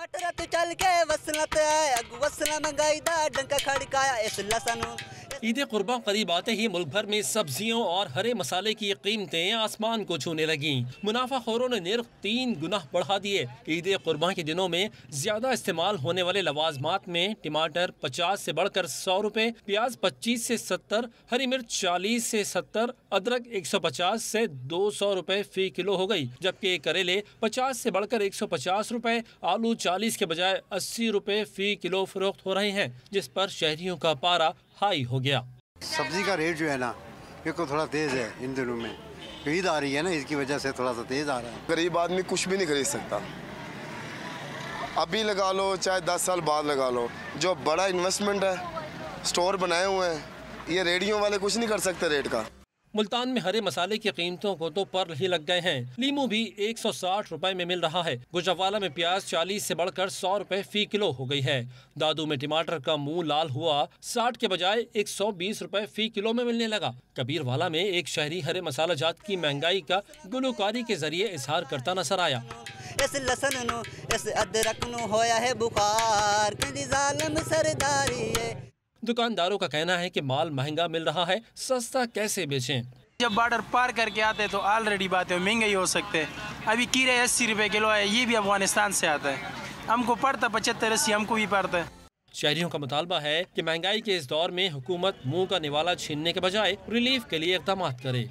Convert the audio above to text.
टमाटर तू चल के वसला ते अगु वसला मंगाई दा डंका खड़काया इस लसन। ईद कुर्बान करीब आते ही मुल्क भर में सब्जियों और हरे मसाले की कीमतें आसमान को छूने लगी। मुनाफाखोरों ने निर्ख 3 गुना बढ़ा दिए। ईद कुर्बान के दिनों में ज्यादा इस्तेमाल होने वाले लवाजमात में टमाटर 50 से बढ़कर 100 रुपए, प्याज 25 से 70, हरी मिर्च 40 से 70, अदरक 150 से 200 रुपए फी किलो हो गई, जबकि करेले 50 से बढ़कर 150 रुपए, आलू 40 के बजाय 80 रुपए फी किलो फरोख्त हो रहे हैं, जिस पर शहरियों का पारा हाई हो गया। सब्जी का रेट जो है ना ये को थोड़ा तेज है इन दिनों में, ईद आ रही है ना, इसकी वजह से थोड़ा सा तेज आ रहा है। गरीब आदमी कुछ भी नहीं खरीद सकता, अभी लगा लो चाहे 10 साल बाद लगा लो। जो बड़ा इन्वेस्टमेंट है, स्टोर बनाए हुए हैं, ये रेडियो वाले कुछ नहीं कर सकते रेट का। मुल्तान में हरे मसाले की कीमतों को तो पर ही लग गए हैं। लीमू भी 160 रुपए में मिल रहा है। गुजरावाला में प्याज 40 से बढ़कर 100 रुपए फी किलो हो गई है। दादू में टमाटर का मुंह लाल हुआ, 60 के बजाय 120 रुपए फी किलो में मिलने लगा। कबीरवाला में एक शहरी हरे मसाला जात की महंगाई का गुलकारी के जरिए इजहार करता नजर आया। इस लसन नु इस अदरक नु होया है बुखार, कहंदी जालिम सरदारी है। दुकानदारों का कहना है कि माल महंगा मिल रहा है, सस्ता कैसे बेचें। जब बॉर्डर पार करके आते तो ऑलरेडी बातें महंगे ही हो सकते हैं। अभी कीड़े 80 रुपए किलो है, ये भी अफगानिस्तान से आता है। हमको पड़ता 75-80, हमको भी पड़ता है। शहरियों का मुतालबा है कि महंगाई के इस दौर में हुकूमत मुंह का निवाला छीनने के बजाय रिलीफ के लिए इक़दाम करे।